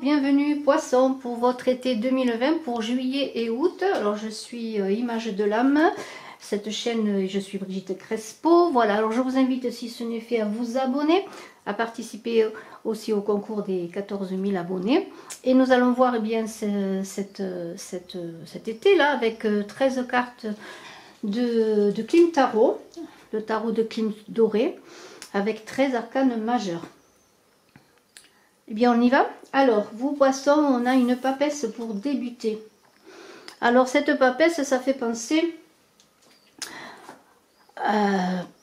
bienvenue Poisson pour votre été 2020 pour juillet et août. Alors je suis Image de l'âme, cette chaîne, je suis Brigitte Crespo. Voilà, alors je vous invite, si ce n'est fait, à vous abonner, à participer aussi au concours des 14 000 abonnés. Et nous allons voir bien cet été là avec 13 cartes de Klimt Tarot, le tarot de Klimt doré, avec 13 arcanes majeurs. Eh bien, on y va. Alors, vous poissons, on a une papesse pour débuter. Alors, cette papesse, ça fait penser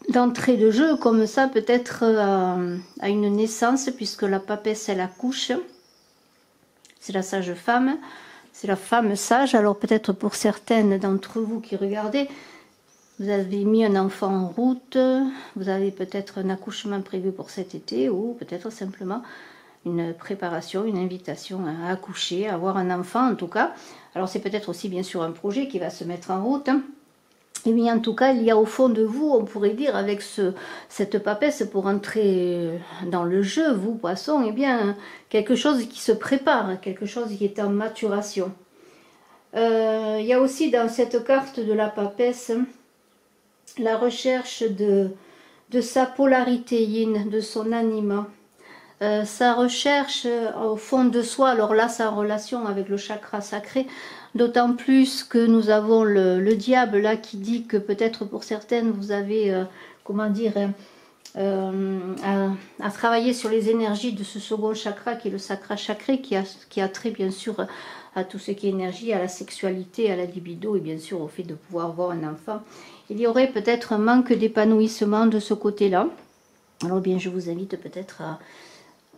d'entrée de jeu, comme ça, peut-être à une naissance, puisque la papesse, elle accouche. C'est la sage femme, c'est la femme sage. Alors, peut-être pour certaines d'entre vous qui regardez, vous avez mis un enfant en route, vous avez peut-être un accouchement prévu pour cet été, ou peut-être simplement une préparation, une invitation à accoucher, à avoir un enfant en tout cas. Alors c'est peut-être aussi bien sûr un projet qui va se mettre en route. Et bien en tout cas, il y a au fond de vous, on pourrait dire avec cette papesse pour entrer dans le jeu, vous poissons, et bien quelque chose qui se prépare, quelque chose qui est en maturation. Il y a aussi dans cette carte de la papesse la recherche de sa polarité yin, de son anima. Sa recherche au fond de soi, alors là sa relation avec le chakra sacré, d'autant plus que nous avons le diable là qui dit que peut-être pour certaines vous avez, comment dire, à travailler sur les énergies de ce second chakra qui est le chakra sacré, qui a trait bien sûr à tout ce qui est énergie, à la sexualité, à la libido et bien sûr au fait de pouvoir avoir un enfant. Il y aurait peut-être un manque d'épanouissement de ce côté-là. Alors bien je vous invite peut-être à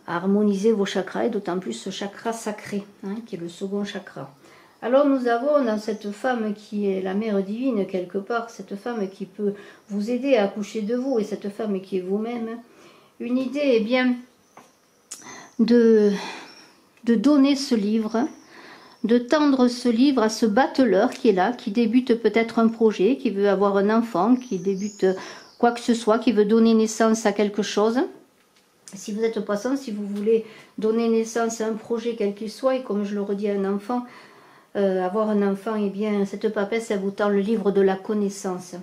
harmoniser vos chakras, et d'autant plus ce chakra sacré, hein, qui est le second chakra. Alors nous avons dans cette femme qui est la mère divine quelque part, cette femme qui peut vous aider à accoucher de vous, et cette femme qui est vous-même, une idée est bien de donner ce livre, de tendre ce livre à ce battleur qui est là, qui débute peut-être un projet, qui veut avoir un enfant, qui débute quoi que ce soit, qui veut donner naissance à quelque chose. Si vous êtes poisson, si vous voulez donner naissance à un projet quel qu'il soit, et comme je le redis à un enfant, avoir un enfant, et bien cette papesse, elle vous tend le livre de la connaissance.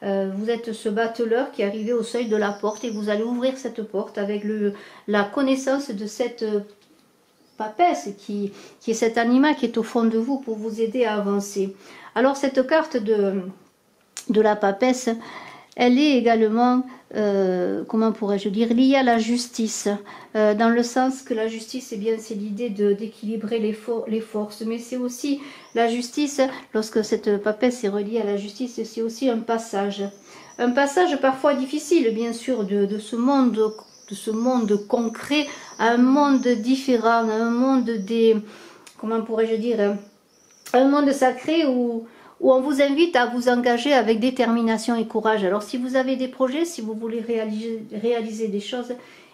Vous êtes ce battleur qui est arrivé au seuil de la porte, et vous allez ouvrir cette porte avec la connaissance de cette papesse qui est cet anima qui est au fond de vous pour vous aider à avancer. Alors cette carte de la papesse, elle est également, comment pourrais-je dire, liée à la justice, dans le sens que la justice, eh bien, c'est l'idée d'équilibrer les forces, mais c'est aussi la justice, lorsque cette papesse est reliée à la justice, c'est aussi un passage parfois difficile, bien sûr, de ce monde concret à un monde différent, à un monde comment pourrais-je dire, un monde sacré où on vous invite à vous engager avec détermination et courage. Alors si vous avez des projets, si vous voulez réaliser des choses,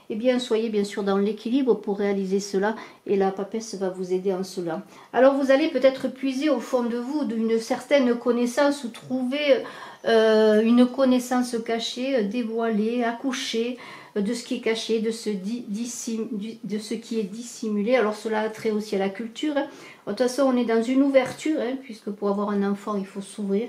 eh bien soyez bien sûr dans l'équilibre pour réaliser cela, et la papesse va vous aider en cela. Alors vous allez peut-être puiser au fond de vous d'une certaine connaissance, ou trouver une connaissance cachée, dévoilée, accouchée de ce qui est caché, de ce qui est dissimulé. Alors cela a trait aussi à la culture. De toute façon, on est dans une ouverture, hein, puisque pour avoir un enfant, il faut s'ouvrir.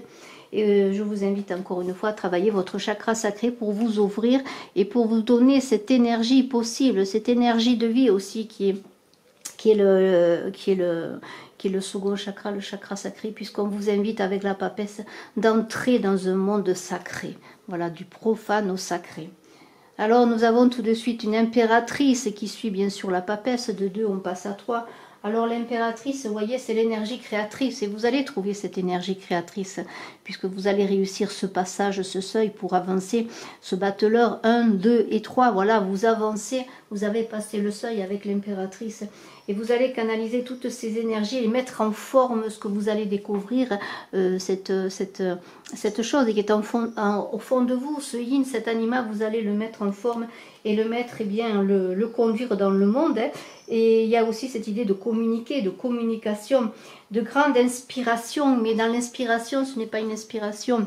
Et je vous invite encore une fois à travailler votre chakra sacré pour vous ouvrir et pour vous donner cette énergie possible, cette énergie de vie aussi qui est le second chakra, le chakra sacré, puisqu'on vous invite avec la papesse d'entrer dans un monde sacré. Voilà, du profane au sacré. Alors nous avons tout de suite une impératrice qui suit bien sûr la papesse. De 2 on passe à 3. Alors l'impératrice, vous voyez, c'est l'énergie créatrice, et vous allez trouver cette énergie créatrice puisque vous allez réussir ce passage, ce seuil pour avancer, ce battleur 1, 2 et 3, voilà, vous avancez, vous avez passé le seuil avec l'impératrice, et vous allez canaliser toutes ces énergies et mettre en forme ce que vous allez découvrir, cette chose qui est au fond de vous, ce yin, cet anima, vous allez le mettre en forme et le mettre, eh bien, le conduire dans le monde, hein. Et il y a aussi cette idée de communiquer, de communication, de grande inspiration, mais dans l'inspiration, ce n'est pas une inspiration,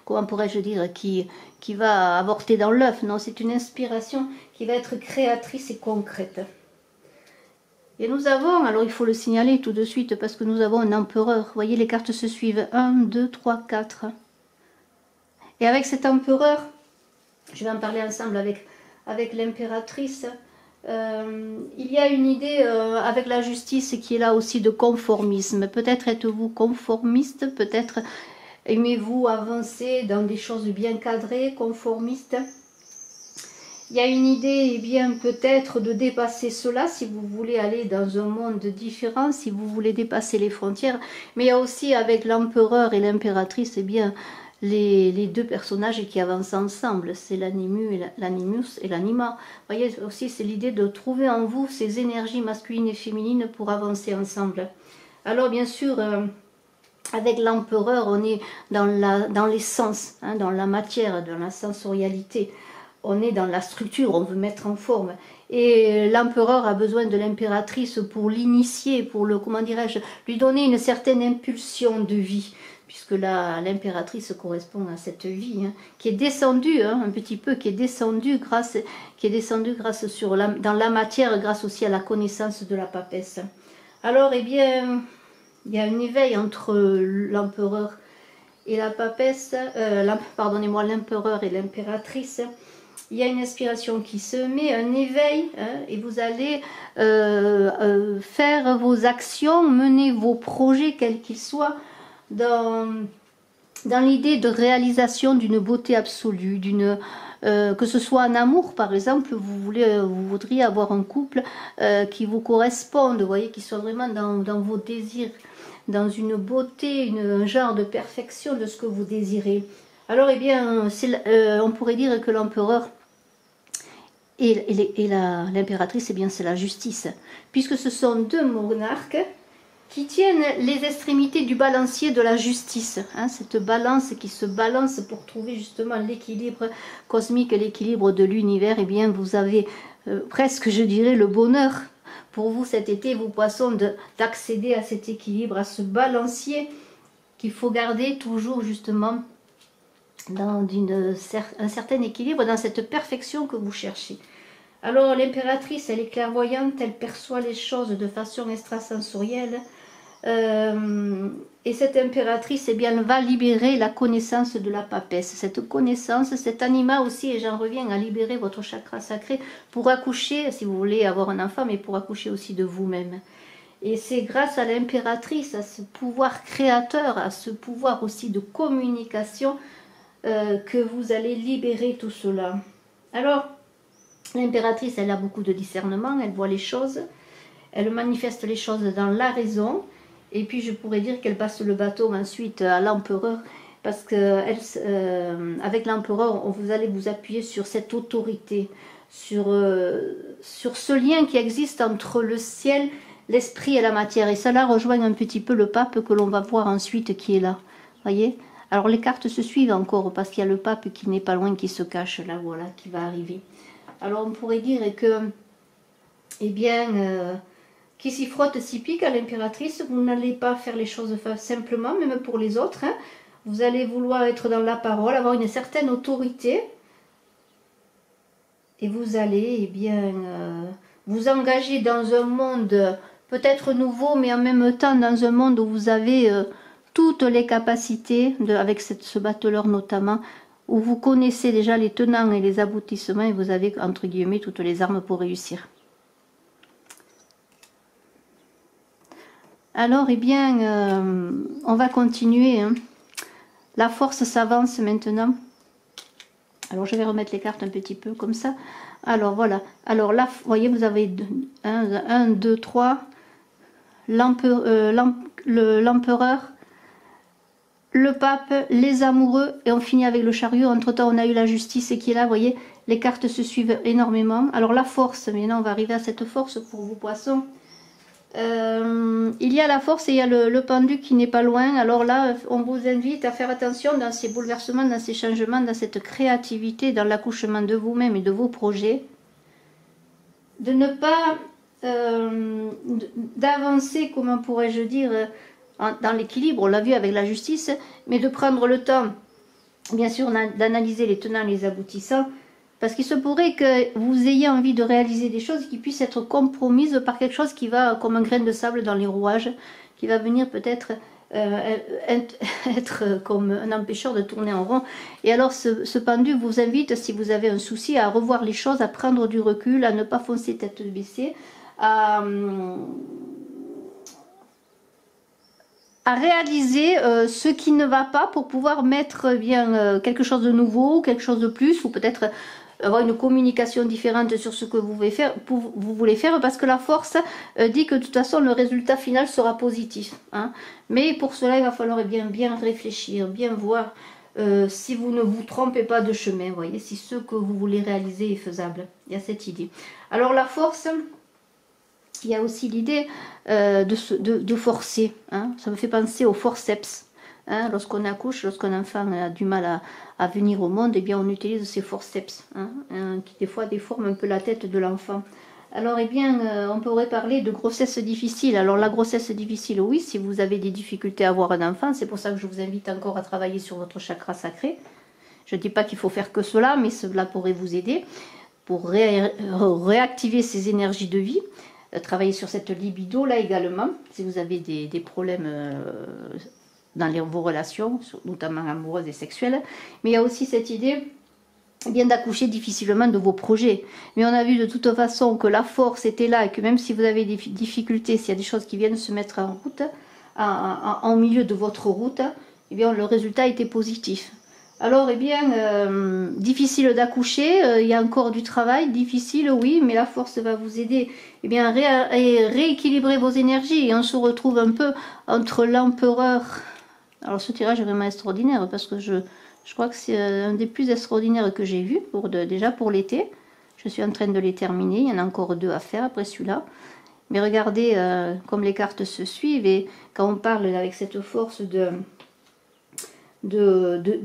comment pourrais-je dire, qui va avorter dans l'œuf, non, c'est une inspiration qui va être créatrice et concrète. Et nous avons, alors il faut le signaler tout de suite parce que nous avons un empereur. Vous voyez, les cartes se suivent. 1, 2, 3, 4. Et avec cet empereur, je vais en parler ensemble avec l'impératrice. Il y a une idée avec la justice qui est là aussi de conformisme. Peut-être êtes-vous conformiste, peut-être aimez-vous avancer dans des choses bien cadrées, conformistes. Il y a une idée, eh bien, peut-être de dépasser cela si vous voulez aller dans un monde différent, si vous voulez dépasser les frontières. Mais il y a aussi avec l'empereur et l'impératrice, eh bien, les deux personnages qui avancent ensemble. C'est l'animus et l'anima. Vous voyez, aussi, c'est l'idée de trouver en vous ces énergies masculines et féminines pour avancer ensemble. Alors, bien sûr, avec l'empereur, on est dans l'essence, hein, dans la matière, dans la sensorialité. On est dans la structure, on veut mettre en forme. Et l'empereur a besoin de l'impératrice pour l'initier, pour le, comment dirais-je, lui donner une certaine impulsion de vie. Puisque l'impératrice correspond à cette vie, hein, qui est descendue, hein, un petit peu, qui est descendue grâce dans la matière, grâce aussi à la connaissance de la papesse. Alors, eh bien, il y a un éveil entre l'empereur et la papesse, pardonnez-moi, l'empereur et l'impératrice. Il y a une inspiration qui se met, un éveil, hein, et vous allez faire vos actions, mener vos projets, quels qu'ils soient, dans l'idée de réalisation d'une beauté absolue, que ce soit en amour, par exemple, vous voudriez avoir un couple qui vous corresponde, vous voyez, qui soit vraiment dans vos désirs, dans une beauté, un genre de perfection de ce que vous désirez. Alors, eh bien, on pourrait dire que l'empereur et l'impératrice, eh bien, c'est la justice, puisque ce sont deux monarques qui tiennent les extrémités du balancier de la justice, hein, cette balance qui se balance pour trouver justement l'équilibre cosmique, l'équilibre de l'univers. Eh bien, vous avez presque, je dirais, le bonheur pour vous cet été, vous poissons, d'accéder à cet équilibre, à ce balancier qu'il faut garder toujours justement dans un certain équilibre, dans cette perfection que vous cherchez. Alors l'impératrice, elle est clairvoyante, elle perçoit les choses de façon extrasensorielle. Et cette impératrice, eh bien, elle va libérer la connaissance de la papesse. Cette connaissance, cet anima aussi, et j'en reviens à libérer votre chakra sacré pour accoucher, si vous voulez avoir un enfant, mais pour accoucher aussi de vous-même. Et c'est grâce à l'impératrice, à ce pouvoir créateur, à ce pouvoir aussi de communication, que vous allez libérer tout cela. Alors, l'impératrice, elle a beaucoup de discernement, elle voit les choses, elle manifeste les choses dans la raison. Et puis je pourrais dire qu'elle passe le bâton ensuite à l'empereur, parce que avec l'empereur, vous allez vous appuyer sur cette autorité, sur ce lien qui existe entre le ciel, l'esprit et la matière. Et cela rejoint un petit peu le pape que l'on va voir ensuite qui est là. Voyez? Alors les cartes se suivent encore, parce qu'il y a le pape qui n'est pas loin, qui se cache là, voilà, qui va arriver. Alors on pourrait dire que, eh bien... qui s'y frotte s'y pique à l'impératrice, vous n'allez pas faire les choses simplement, même pour les autres. Hein. Vous allez vouloir être dans la parole, avoir une certaine autorité. Et vous allez, eh bien, vous engager dans un monde peut-être nouveau, mais en même temps dans un monde où vous avez toutes les capacités, avec ce battleur notamment, où vous connaissez déjà les tenants et les aboutissements, et vous avez, entre guillemets, toutes les armes pour réussir. Alors, eh bien, on va continuer. Hein. La force s'avance maintenant. Alors, je vais remettre les cartes un petit peu comme ça. Alors, voilà. Alors là, vous voyez, vous avez 1, 2, 3. L'empereur, le pape, les amoureux. Et on finit avec le chariot. Entre-temps, on a eu la justice qui est là. Vous voyez, les cartes se suivent énormément. Alors, la force. Maintenant, on va arriver à cette force pour vous, poissons. Il y a la force et il y a le pendu qui n'est pas loin. Alors là, on vous invite à faire attention dans ces bouleversements, dans ces changements, dans cette créativité, dans l'accouchement de vous-même et de vos projets. De ne pas d'avancer, comment pourrais-je dire, dans l'équilibre, on l'a vu avec la justice, mais de prendre le temps, bien sûr, d'analyser les tenants et les aboutissants, Parce qu'il se pourrait que vous ayez envie de réaliser des choses qui puissent être compromises par quelque chose qui va, comme un grain de sable dans les rouages, qui va venir peut-être être comme un empêcheur de tourner en rond. Et alors ce pendu vous invite, si vous avez un souci, à revoir les choses, à prendre du recul, à ne pas foncer tête baissée, à réaliser ce qui ne va pas pour pouvoir mettre bien quelque chose de nouveau, quelque chose de plus, ou peut-être avoir une communication différente sur ce que vous voulez faire, parce que la force dit que de toute façon le résultat final sera positif. Hein. Mais pour cela, il va falloir bien réfléchir, bien voir si vous ne vous trompez pas de chemin, voyez, si ce que vous voulez réaliser est faisable. Il y a cette idée. Alors la force, il y a aussi l'idée de forcer. Hein. Ça me fait penser au forceps. Hein, lorsqu'on accouche, lorsqu'un enfant a du mal à venir au monde, eh bien on utilise ces forceps, hein, qui des fois déforment un peu la tête de l'enfant. Alors eh bien, on pourrait parler de grossesse difficile. Alors la grossesse difficile, oui, si vous avez des difficultés à avoir un enfant, c'est pour ça que je vous invite encore à travailler sur votre chakra sacré. Je ne dis pas qu'il faut faire que cela, mais cela pourrait vous aider pour réactiver ces énergies de vie. Travailler sur cette libido là également, si vous avez des problèmes dans vos relations, notamment amoureuses et sexuelles. Mais il y a aussi cette idée bien d'accoucher difficilement de vos projets. Mais on a vu de toute façon que la force était là et que même si vous avez des difficultés, s'il y a des choses qui viennent se mettre en route, en milieu de votre route, eh bien le résultat était positif. Alors, eh bien, difficile d'accoucher, il y a encore du travail, difficile, oui, mais la force va vous aider eh bien, à rééquilibrer vos énergies. Et on se retrouve un peu entre l'empereur. Alors, ce tirage est vraiment extraordinaire parce que je crois que c'est un des plus extraordinaires que j'ai vu déjà pour l'été. Je suis en train de les terminer, il y en a encore 2 à faire après celui-là. Mais regardez comme les cartes se suivent et quand on parle avec cette force de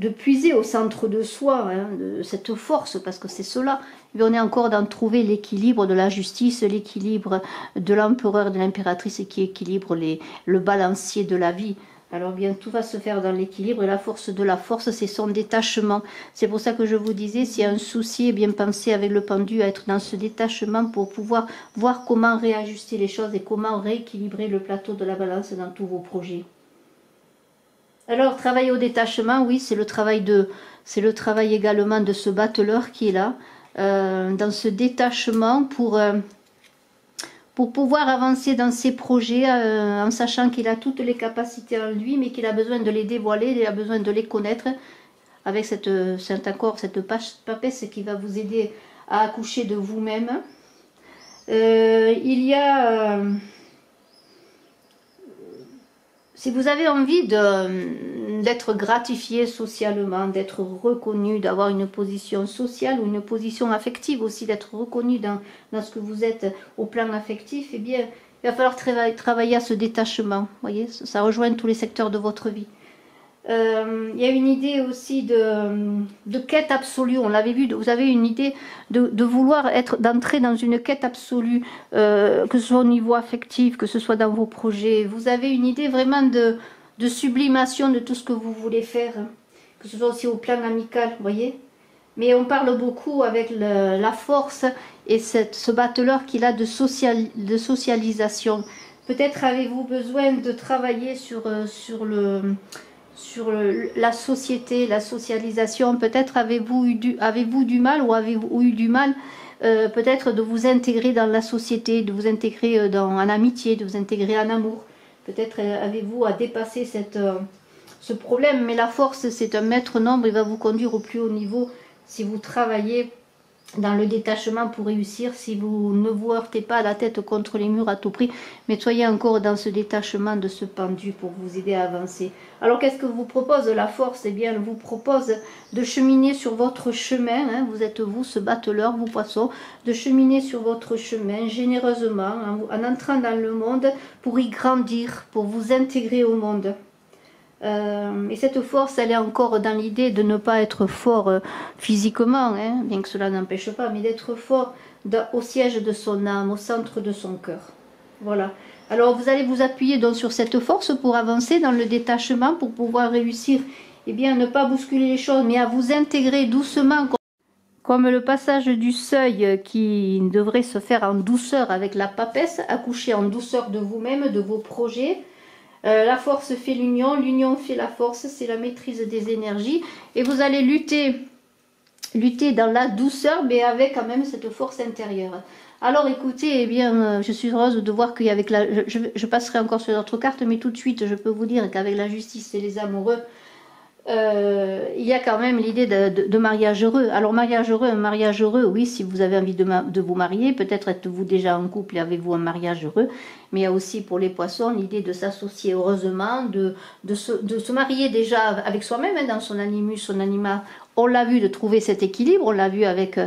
puiser au centre de soi, hein, de cette force, parce que c'est cela. Et on est encore dans trouver l'équilibre de la justice, l'équilibre de l'empereur, de l'impératrice qui équilibre le balancier de la vie. Alors bien, tout va se faire dans l'équilibre et la force de la force, c'est son détachement. C'est pour ça que je vous disais, s'il y a un souci, bien penser avec le pendu à être dans ce détachement pour pouvoir voir comment réajuster les choses et comment rééquilibrer le plateau de la balance dans tous vos projets. Alors, travailler au détachement, oui, c'est le travail également de ce battleur qui est là, dans ce détachement pour pouvoir avancer dans ses projets en sachant qu'il a toutes les capacités en lui, mais qu'il a besoin de les dévoiler, il a besoin de les connaître avec cette papesse qui va vous aider à accoucher de vous-même. Il y a... si vous avez envie d'être gratifié socialement, d'être reconnu, d'avoir une position sociale ou une position affective aussi, d'être reconnu dans ce que vous êtes au plan affectif, eh bien, il va falloir travailler à ce détachement. Vous voyez, ça rejoint tous les secteurs de votre vie. Il y a une idée aussi de quête absolue, on l'avait vu, vous avez une idée de vouloir d'entrer dans une quête absolue, que ce soit au niveau affectif, que ce soit dans vos projets. Vous avez une idée vraiment de sublimation de tout ce que vous voulez faire, que ce soit aussi au plan amical, vous voyez. Mais on parle beaucoup avec la force et ce battleur qu'il a de socialisation. Peut-être avez-vous besoin de travailler sur la société, la socialisation. Peut-être avez-vous du mal ou avez-vous eu du mal peut-être de vous intégrer dans la société, de vous intégrer en amitié, de vous intégrer en amour. Peut-être avez-vous à dépasser ce problème, mais la force c'est un maître nombre, il va vous conduire au plus haut niveau si vous travaillez dans le détachement pour réussir, si vous ne vous heurtez pas la tête contre les murs à tout prix, mais soyez encore dans ce détachement de ce pendu pour vous aider à avancer. Alors qu'est-ce que vous propose la force? Eh bien, elle vous propose de cheminer sur votre chemin, hein, vous êtes vous, ce battleur, vous poissons, de cheminer sur votre chemin généreusement, en entrant dans le monde pour y grandir, pour vous intégrer au monde. Et cette force, elle est encore dans l'idée de ne pas être fort physiquement, hein, bien que cela n'empêche pas, mais d'être fort au siège de son âme, au centre de son cœur. Voilà. Alors vous allez vous appuyer donc sur cette force pour avancer dans le détachement, pour pouvoir réussir, eh bien, à ne pas bousculer les choses, mais à vous intégrer doucement, comme le passage du seuil qui devrait se faire en douceur avec la papesse, accoucher en douceur de vous-même, de vos projets. La force fait l'union, l'union fait la force, c'est la maîtrise des énergies. Et vous allez lutter dans la douceur, mais avec quand même cette force intérieure. Alors écoutez, eh bien, je suis heureuse de voir qu'avec la... Je passerai encore sur d'autres cartes, mais tout de suite, je peux vous dire qu'avec la justice et les amoureux, il y a quand même l'idée de mariage heureux. Alors un mariage heureux, oui, si vous avez envie de vous marier, peut-être êtes-vous déjà en couple et avez-vous un mariage heureux, mais il y a aussi pour les poissons l'idée de s'associer heureusement, de se marier déjà avec soi-même, hein, dans son animus, son anima. On l'a vu, de trouver cet équilibre, on l'a vu avec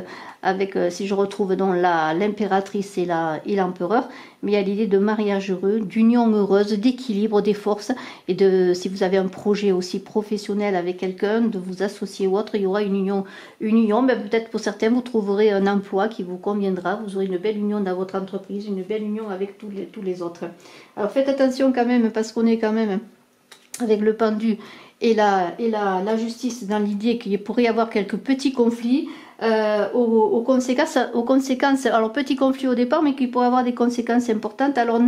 si je retrouve donc l'impératrice et l'empereur, mais il y a l'idée de mariage heureux, d'union heureuse, d'équilibre des forces, et si vous avez un projet aussi professionnel avec quelqu'un, de vous associer ou autre, il y aura une union, mais peut-être pour certains vous trouverez un emploi qui vous conviendra, vous aurez une belle union dans votre entreprise, une belle union avec tous les autres. Alors faites attention quand même, parce qu'on est quand même avec le pendu et la justice dans l'idée qu'il pourrait y avoir quelques petits conflits aux conséquences, alors petits conflits au départ, mais qui pourraient avoir des conséquences importantes. Alors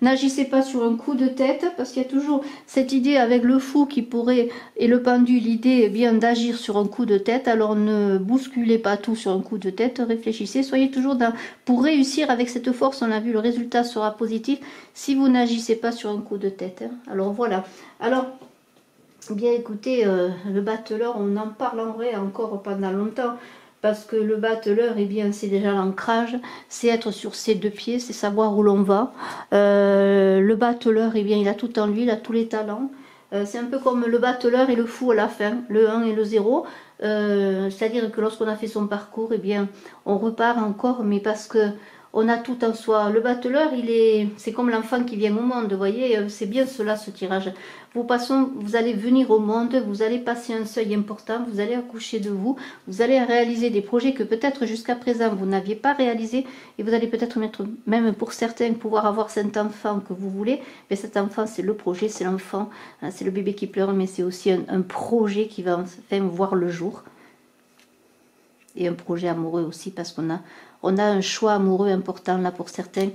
n'agissez pas sur un coup de tête, parce qu'il y a toujours cette idée avec le fou qui pourrait, et le pendu, l'idée est bien d'agir sur un coup de tête. Alors ne bousculez pas tout sur un coup de tête, réfléchissez, soyez toujours pour réussir avec cette force, on a vu, le résultat sera positif si vous n'agissez pas sur un coup de tête. Alors voilà. Alors, bien écoutez, le battleur, on en parlerait encore pendant longtemps, parce que le battleur, eh bien, c'est déjà l'ancrage, c'est être sur ses deux pieds, c'est savoir où l'on va. Le battleur, eh bien, il a tout en lui, il a tous les talents. C'est un peu comme le battleur et le fou à la fin, le 1 et le 0. C'est-à-dire que lorsqu'on a fait son parcours, eh bien, on repart encore, mais parce que on a tout en soi. Le battleur, c'est comme l'enfant qui vient au monde, vous voyez, c'est bien cela, ce tirage. Vous allez venir au monde, vous allez passer un seuil important, vous allez accoucher de vous, vous allez réaliser des projets que peut-être jusqu'à présent vous n'aviez pas réalisés, et vous allez peut-être mettre, même pour certains, pouvoir avoir cet enfant que vous voulez, mais cet enfant, c'est le projet, c'est l'enfant, c'est le bébé qui pleure, mais c'est aussi un projet qui va enfin voir le jour. Et un projet amoureux aussi, parce qu'on a un choix amoureux important là pour certains,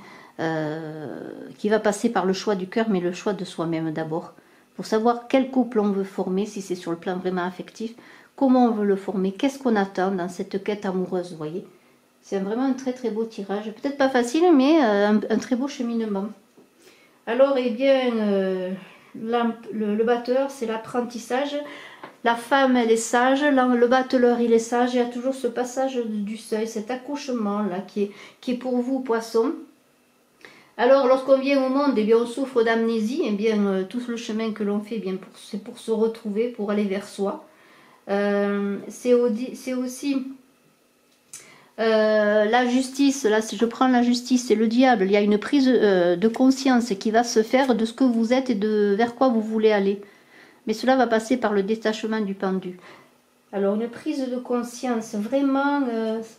qui va passer par le choix du cœur, mais le choix de soi-même d'abord. Pour savoir quel couple on veut former, si c'est sur le plan vraiment affectif, comment on veut le former, qu'est-ce qu'on attend dans cette quête amoureuse, vous voyez. C'est vraiment un très très beau tirage, peut-être pas facile, mais un très beau cheminement. Alors, eh bien, le batteur, c'est l'apprentissage. La femme, elle est sage, le battleur, il est sage. Il y a toujours ce passage du seuil, cet accouchement-là qui est pour vous, poisson. Alors, lorsqu'on vient au monde, eh bien, on souffre d'amnésie. Eh bien, tout le chemin que l'on fait, eh bien, c'est pour se retrouver, pour aller vers soi. C'est aussi la justice. Là, si je prends la justice et le diable, il y a une prise de conscience qui va se faire de ce que vous êtes et vers quoi vous voulez aller. Mais cela va passer par le détachement du pendu. Alors, une prise de conscience, vraiment,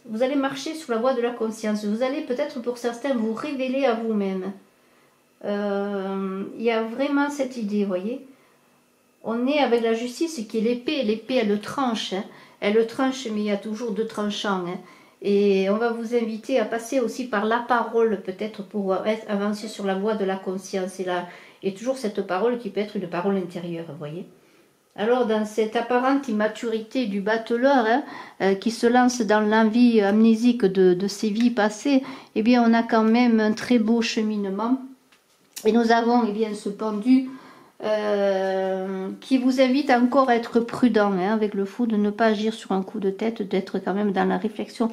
vous allez marcher sur la voie de la conscience. Vous allez peut-être pour certains vous révéler à vous-même. Il y a vraiment cette idée, vous voyez. On est avec la justice qui est l'épée. L'épée, elle le tranche. Hein. Elle le tranche, mais il y a toujours deux tranchants. Hein. Et on va vous inviter à passer aussi par la parole, peut-être pour avancer sur la voie de la conscience. Et toujours cette parole qui peut être une parole intérieure, vous voyez. Alors, dans cette apparente immaturité du battleur, hein, qui se lance dans l'envie amnésique de ses vies passées, eh bien, on a quand même un très beau cheminement. Et nous avons, eh bien, ce pendu qui vous invite encore à être prudent, hein, avec le fou, de ne pas agir sur un coup de tête, d'être quand même dans la réflexion.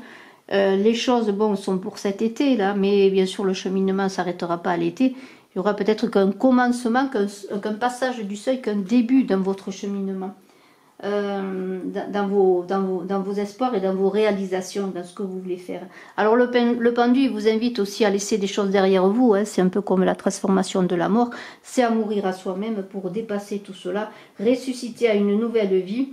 Les choses, bon, sont pour cet été, là, mais bien sûr, le cheminement ne s'arrêtera pas à l'été. Il y aura peut-être qu'un commencement, qu'un passage du seuil, qu'un début dans votre cheminement, dans vos espoirs et dans vos réalisations, dans ce que vous voulez faire. Alors le pendu, il vous invite aussi à laisser des choses derrière vous, hein, c'est un peu comme la transformation de la mort, c'est à mourir à soi-même pour dépasser tout cela, ressusciter à une nouvelle vie.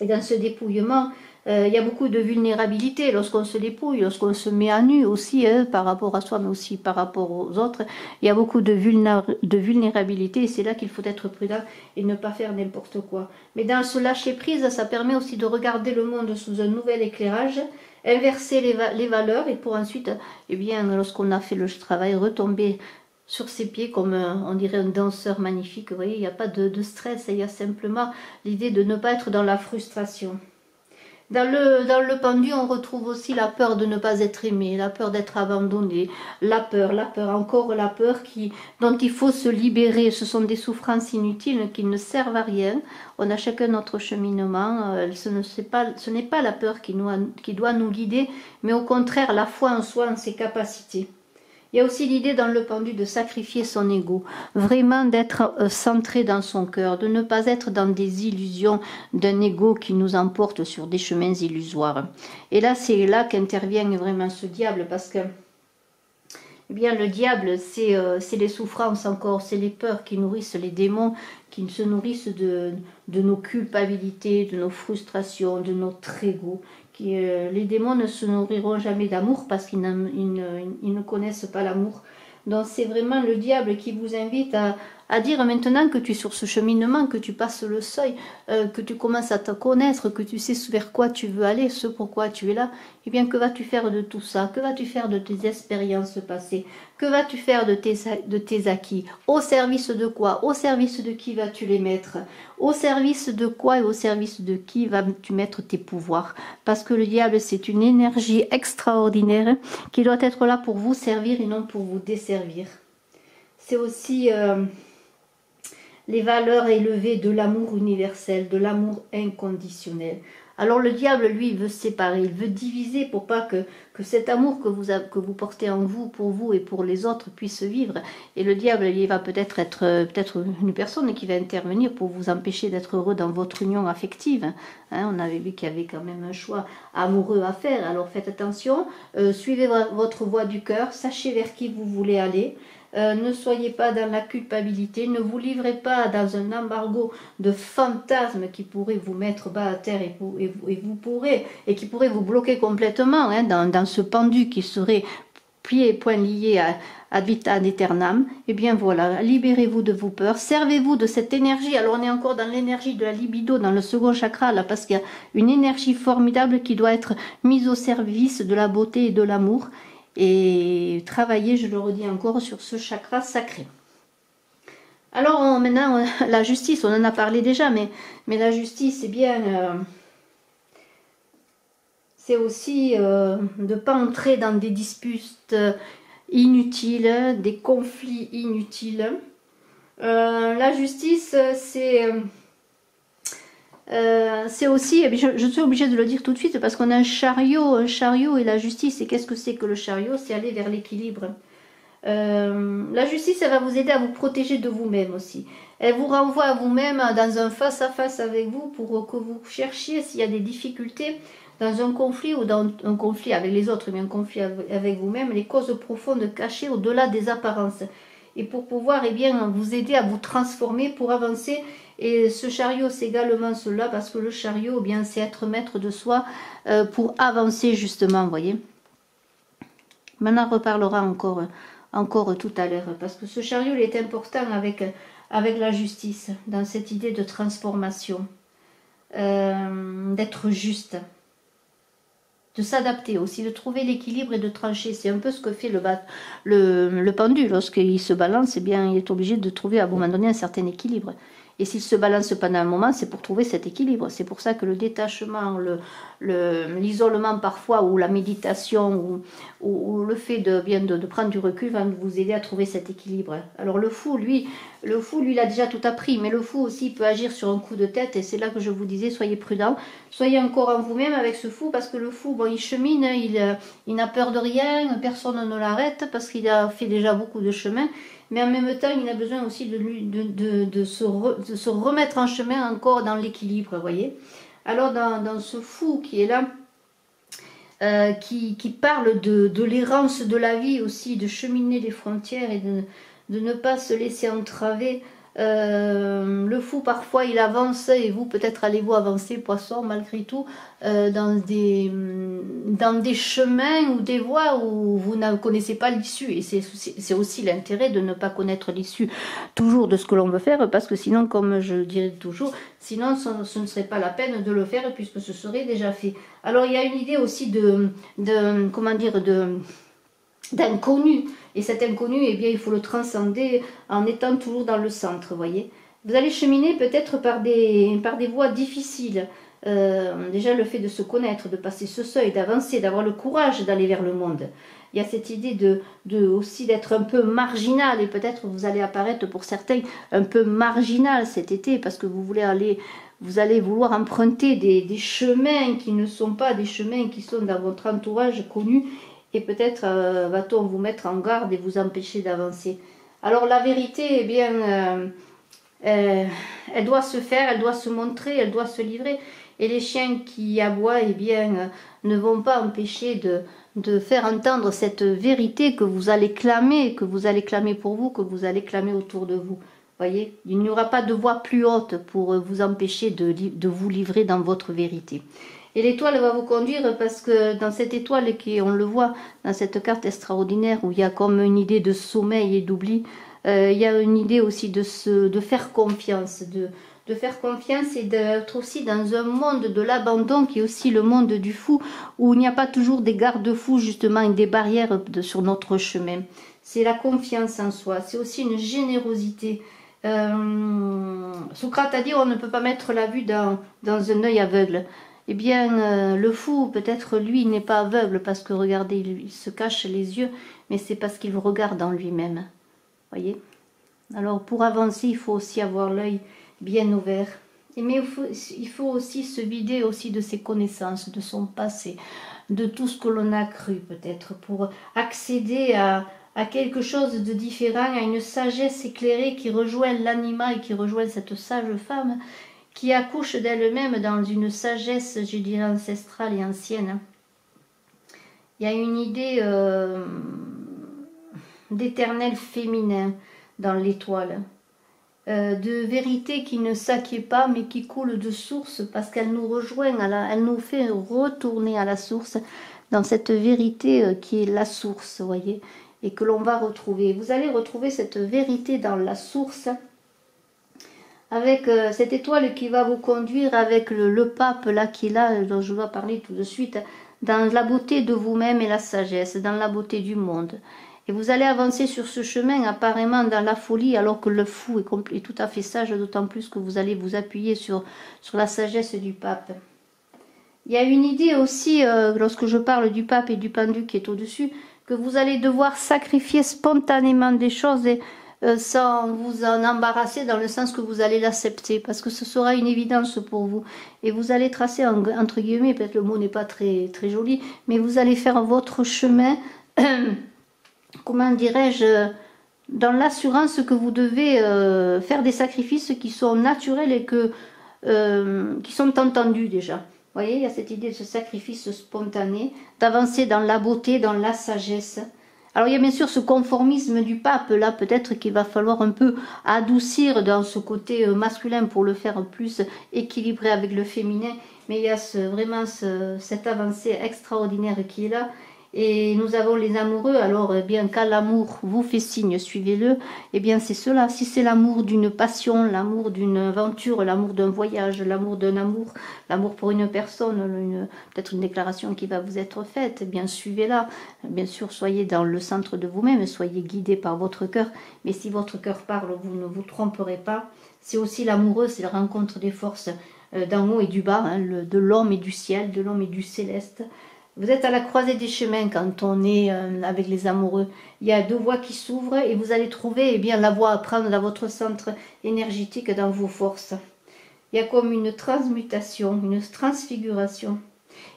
Et dans ce dépouillement, Il y a beaucoup de vulnérabilité lorsqu'on se dépouille, lorsqu'on se met à nu aussi, par rapport à soi, mais aussi par rapport aux autres. Il y a beaucoup de vulnérabilité et c'est là qu'il faut être prudent et ne pas faire n'importe quoi. Mais dans ce lâcher-prise, ça permet aussi de regarder le monde sous un nouvel éclairage, inverser les valeurs et pour ensuite, eh bien, lorsqu'on a fait le travail, retomber sur ses pieds comme on dirait un danseur magnifique. Vous voyez, il n'y a pas de stress, il y a simplement l'idée de ne pas être dans la frustration. Dans le pendu, on retrouve aussi la peur de ne pas être aimé, la peur d'être abandonné, encore la peur dont il faut se libérer. Ce sont des souffrances inutiles qui ne servent à rien. On a chacun notre cheminement. Ce n'est pas la peur qui doit nous guider, mais au contraire la foi en soi, en ses capacités. Il y a aussi l'idée dans le pendu de sacrifier son ego, vraiment d'être centré dans son cœur, de ne pas être dans des illusions d'un ego qui nous emporte sur des chemins illusoires. Et là, c'est là qu'intervient vraiment ce diable, parce que eh bien, le diable, c'est les souffrances encore, c'est les peurs qui nourrissent les démons, qui se nourrissent de nos culpabilités, de nos frustrations, de notre ego. Les démons ne se nourriront jamais d'amour parce qu'ils ne connaissent pas l'amour. Donc c'est vraiment le diable qui vous invite à dire maintenant que tu es sur ce cheminement, que tu passes le seuil, que tu commences à te connaître, que tu sais vers quoi tu veux aller, ce pourquoi tu es là. Eh bien, que vas-tu faire de tout ça? Que vas-tu faire de tes expériences passées? Que vas-tu faire de tes acquis? Au service de quoi? Au service de qui vas-tu les mettre? Au service de quoi et au service de qui vas-tu mettre tes pouvoirs? Parce que le diable, c'est une énergie extraordinaire qui doit être là pour vous servir et non pour vous desservir. C'est aussi les valeurs élevées de l'amour universel, de l'amour inconditionnel. Alors le diable, lui, il veut séparer, il veut diviser pour pas que cet amour que vous portez en vous, pour vous et pour les autres, puisse vivre. Et le diable, il va peut-être être une personne qui va intervenir pour vous empêcher d'être heureux dans votre union affective. Hein, on avait vu qu'il y avait quand même un choix amoureux à faire. Alors faites attention, suivez votre voie du cœur, sachez vers qui vous voulez aller. Ne soyez pas dans la culpabilité, ne vous livrez pas dans un embargo de fantasmes qui pourrait vous mettre bas à terre et qui pourrait vous bloquer complètement hein, dans ce pendu qui serait pieds et poings liés à vita aeternam. Et bien voilà, libérez-vous de vos peurs, servez-vous de cette énergie. Alors on est encore dans l'énergie de la libido, dans le second chakra, là, parce qu'il y a une énergie formidable qui doit être mise au service de la beauté et de l'amour. Et travailler, je le redis encore, sur ce chakra sacré. Alors maintenant, la justice, on en a parlé déjà, mais la justice, c'est bien, c'est aussi de ne pas entrer dans des disputes inutiles, des conflits inutiles. La justice, c'est aussi, je suis obligée de le dire tout de suite parce qu'on a un chariot et la justice. Et qu'est-ce que c'est que le chariot? C'est aller vers l'équilibre. La justice, elle va vous aider à vous protéger de vous-même aussi. Elle vous renvoie à vous-même dans un face-à-face avec vous pour que vous cherchiez s'il y a des difficultés dans un conflit ou dans un conflit avec les autres, mais un conflit avec vous-même, les causes profondes cachées au-delà des apparences. Et pour pouvoir eh bien, vous aider à vous transformer pour avancer. Et ce chariot, c'est également cela, parce que le chariot, eh bien, c'est être maître de soi pour avancer justement, vous voyez. Maintenant, on reparlera encore tout à l'heure, parce que ce chariot, il est important avec la justice, dans cette idée de transformation, d'être juste, de s'adapter aussi, de trouver l'équilibre et de trancher. C'est un peu ce que fait le pendu. Lorsqu'il se balance, eh bien, il est obligé de trouver à un moment donné un certain équilibre. Et s'il se balance pendant un moment, c'est pour trouver cet équilibre. C'est pour ça que le détachement, l'isolement parfois, ou la méditation, ou le fait de prendre du recul va vous aider à trouver cet équilibre. Alors le fou, lui, il a déjà tout appris. Mais le fou aussi, il peut agir sur un coup de tête. Et c'est là que je vous disais, soyez prudents. Soyez encore en vous-même avec ce fou, parce que le fou, bon, il chemine, il n'a peur de rien, personne ne l'arrête, parce qu'il a fait déjà beaucoup de chemin. Mais en même temps, il a besoin aussi de se remettre en chemin encore dans l'équilibre, vous voyez. Alors, dans ce fou qui est là, qui parle de l'errance de la vie aussi, de cheminer les frontières et de ne pas se laisser entraver Le fou, parfois, il avance, et vous, peut-être allez-vous avancer, poisson, malgré tout, dans des chemins ou des voies où vous ne connaissez pas l'issue. Et c'est aussi l'intérêt de ne pas connaître l'issue toujours de ce que l'on veut faire, parce que sinon, comme je le dirais toujours, sinon ce ne serait pas la peine de le faire, puisque ce serait déjà fait. Alors, il y a une idée aussi comment dire, d'inconnu. Et cet inconnu, eh bien, il faut le transcender en étant toujours dans le centre, vous voyez. Vous allez cheminer peut-être par des voies difficiles. Déjà, le fait de se connaître, de passer ce seuil, d'avancer, d'avoir le courage d'aller vers le monde. Il y a cette idée aussi d'être un peu marginal, et peut-être vous allez apparaître pour certains un peu marginal cet été, parce que vous allez vouloir emprunter des chemins qui ne sont pas des chemins qui sont dans votre entourage connu, et peut-être va-t-on vous mettre en garde et vous empêcher d'avancer. Alors la vérité, eh bien, elle doit se faire, elle doit se montrer, elle doit se livrer. Et les chiens qui aboient, eh bien, ne vont pas empêcher de faire entendre cette vérité que vous allez clamer pour vous, que vous allez clamer autour de vous. Voyez, il n'y aura pas de voix plus haute pour vous empêcher de vous livrer dans votre vérité. Et l'étoile va vous conduire, parce que dans cette étoile, on le voit dans cette carte extraordinaire où il y a comme une idée de sommeil et d'oubli, il y a une idée aussi de faire confiance, de faire confiance, et d'être aussi dans un monde de l'abandon qui est aussi le monde du fou, où il n'y a pas toujours des garde-fous justement et des barrières sur notre chemin. C'est la confiance en soi, c'est aussi une générosité. Socrate a dit on ne peut pas mettre la vue dans un œil aveugle. Eh bien, le fou, peut-être lui, n'est pas aveugle, parce que regardez, il se cache les yeux, mais c'est parce qu'il regarde en lui-même. Voyez? Alors, pour avancer, il faut aussi avoir l'œil bien ouvert. Mais il faut aussi se vider aussi de ses connaissances, de son passé, de tout ce que l'on a cru, peut-être, pour accéder à quelque chose de différent, à une sagesse éclairée qui rejoint l'anima et qui rejoint cette sage femme, qui accouche d'elle-même dans une sagesse, je dirais, ancestrale et ancienne. Il y a une idée d'éternel féminin dans l'étoile, de vérité qui ne s'acquiert pas, mais qui coule de source, parce qu'elle nous rejoint, elle nous fait retourner à la source, dans cette vérité qui est la source, voyez, et que l'on va retrouver. Vous allez retrouver cette vérité dans la source, avec cette étoile qui va vous conduire avec le pape là qui est là, dont je dois parler tout de suite, dans la beauté de vous-même et la sagesse, dans la beauté du monde. Et vous allez avancer sur ce chemin apparemment dans la folie, alors que le fou est tout à fait sage, d'autant plus que vous allez vous appuyer sur la sagesse du pape. Il y a une idée aussi, lorsque je parle du pape et du pendu qui est au-dessus, que vous allez devoir sacrifier spontanément des choses et sans vous en embarrasser, dans le sens que vous allez l'accepter, parce que ce sera une évidence pour vous. Et vous allez tracer, entre guillemets, peut-être le mot n'est pas très, très joli, mais vous allez faire votre chemin, comment dirais-je, dans l'assurance que vous devez faire des sacrifices qui sont naturels et qui sont entendus déjà. Vous voyez, il y a cette idée de ce sacrifice spontané, d'avancer dans la beauté, dans la sagesse. Alors il y a bien sûr ce conformisme du pape, là peut-être qu'il va falloir un peu adoucir dans ce côté masculin pour le faire plus équilibré avec le féminin, mais il y a vraiment cette avancée extraordinaire qui est là. Et nous avons les amoureux, alors eh bien quand l'amour vous fait signe, suivez-le, eh bien c'est cela. Si c'est l'amour d'une passion, l'amour d'une aventure, l'amour d'un voyage, l'amour d'un amour, l'amour pour une personne, peut-être une déclaration qui va vous être faite, eh bien suivez-la. Bien sûr, soyez dans le centre de vous-même, soyez guidés par votre cœur, mais si votre cœur parle, vous ne vous tromperez pas. C'est aussi l'amoureux, c'est la rencontre des forces d'en haut et du bas, hein, de l'homme et du ciel, de l'homme et du céleste. Vous êtes à la croisée des chemins quand on est avec les amoureux. Il y a deux voies qui s'ouvrent et vous allez trouver eh bien, la voie à prendre dans votre centre énergétique, dans vos forces. Il y a comme une transmutation, une transfiguration.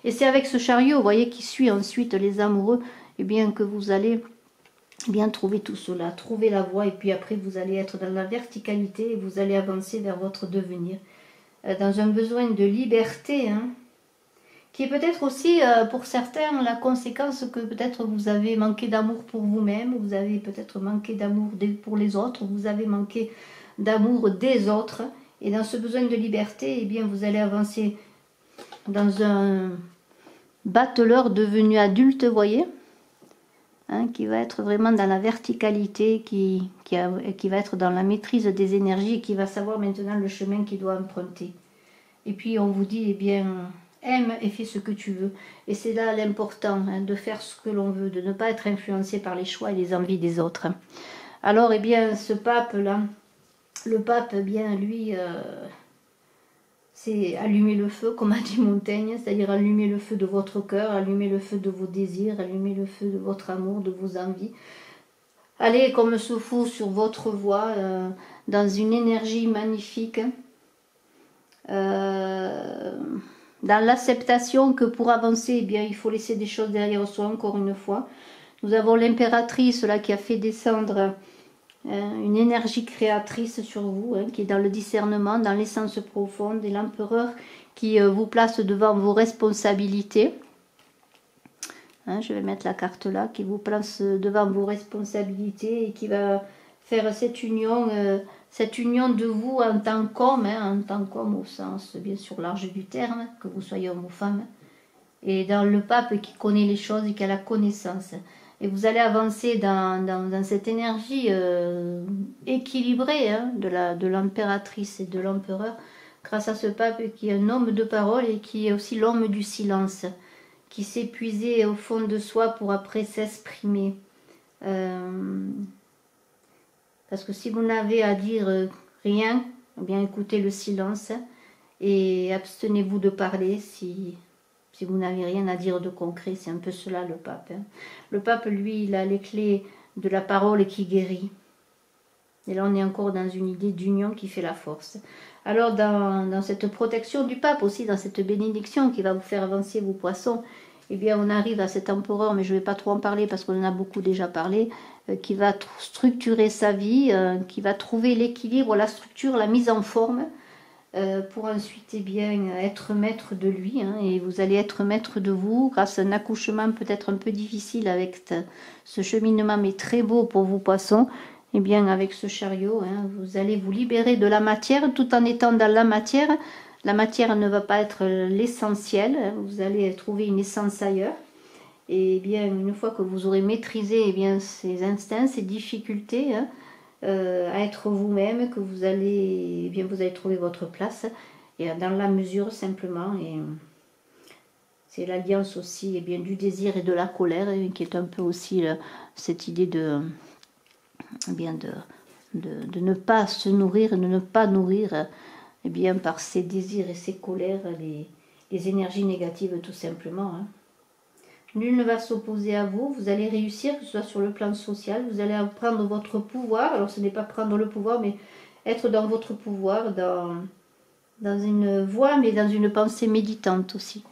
Et c'est avec ce chariot, vous voyez, qui suit ensuite les amoureux, eh bien, que vous allez bien trouver tout cela, trouver la voie, et puis après vous allez être dans la verticalité et vous allez avancer vers votre devenir. Dans un besoin de liberté, hein, qui est peut-être aussi pour certains la conséquence que peut-être vous avez manqué d'amour pour vous-même, vous avez peut-être manqué d'amour pour les autres, vous avez manqué d'amour des autres. Et dans ce besoin de liberté, eh bien, vous allez avancer dans un battleur devenu adulte, vous voyez, hein, qui va être vraiment dans la verticalité, qui va être dans la maîtrise des énergies et qui va savoir maintenant le chemin qu'il doit emprunter. Et puis on vous dit, eh bien, aime et fais ce que tu veux. Et c'est là l'important, hein, de faire ce que l'on veut, de ne pas être influencé par les choix et les envies des autres. Alors, eh bien, ce pape-là, le pape, eh bien, lui, c'est allumer le feu, comme a dit Montaigne, c'est-à-dire allumer le feu de votre cœur, allumer le feu de vos désirs, allumer le feu de votre amour, de vos envies. Allez comme ce fou sur votre voie, dans une énergie magnifique, dans l'acceptation que pour avancer, eh bien, il faut laisser des choses derrière soi, encore une fois. Nous avons l'impératrice là qui a fait descendre une énergie créatrice sur vous, hein, qui est dans le discernement, dans l'essence profonde, et l'empereur qui vous place devant vos responsabilités. Hein, je vais mettre la carte là, qui vous place devant vos responsabilités et qui va faire cette union de vous en tant qu'homme, hein, en tant qu'homme au sens bien sûr large du terme, que vous soyez homme ou femme, et dans le pape qui connaît les choses et qui a la connaissance. Et vous allez avancer dans cette énergie équilibrée, hein, de l'impératrice et de l'empereur, grâce à ce pape qui est un homme de parole et qui est aussi l'homme du silence, qui s'est puisé au fond de soi pour après s'exprimer. Parce que si vous n'avez à dire rien, eh bien écoutez le silence et abstenez-vous de parler si vous n'avez rien à dire de concret. C'est un peu cela le pape. Hein. Le pape, lui, il a les clés de la parole qui guérit. Et là, on est encore dans une idée d'union qui fait la force. Alors, dans cette protection du pape aussi, dans cette bénédiction qui va vous faire avancer vos poissons, eh bien, on arrive à cet empereur, mais je ne vais pas trop en parler parce qu'on en a beaucoup déjà parlé, qui va structurer sa vie, qui va trouver l'équilibre, la structure, la mise en forme, pour ensuite eh bien, être maître de lui, hein, et vous allez être maître de vous grâce à un accouchement peut-être un peu difficile avec ce cheminement, mais très beau pour vous poissons. Et bien avec ce chariot, hein, vous allez vous libérer de la matière tout en étant dans la matière. La matière ne va pas être l'essentiel, hein, vous allez trouver une essence ailleurs. Et bien une fois que vous aurez maîtrisé eh bien, ces instincts, ces difficultés, hein, à être vous-même, que vous allez, eh bien, vous allez trouver votre place, et dans la mesure simplement. Et c'est l'alliance aussi eh bien, du désir et de la colère, qui est un peu aussi cette idée de, eh bien, de ne pas se nourrir, de ne pas nourrir eh bien, par ses désirs et ses colères les énergies négatives tout simplement. Hein. Nul ne va s'opposer à vous, vous allez réussir, que ce soit sur le plan social, vous allez prendre votre pouvoir. Alors ce n'est pas prendre le pouvoir, mais être dans votre pouvoir, dans une voie, mais dans une pensée méditante aussi.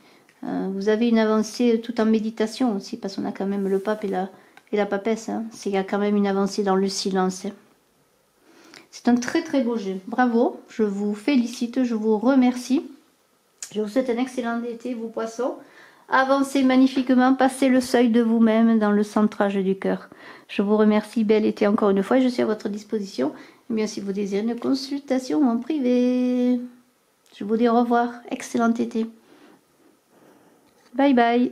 Vous avez une avancée tout en méditation aussi, parce qu'on a quand même le pape et la papesse. Hein. Il y a quand même une avancée dans le silence. Hein. C'est un très très beau jeu. Bravo, je vous félicite, je vous remercie. Je vous souhaite un excellent été, vous poissons. Avancez magnifiquement, passez le seuil de vous-même dans le centrage du cœur. Je vous remercie, bel été encore une fois, je suis à votre disposition. Et bien, si vous désirez une consultation en privé, je vous dis au revoir, excellent été. Bye bye.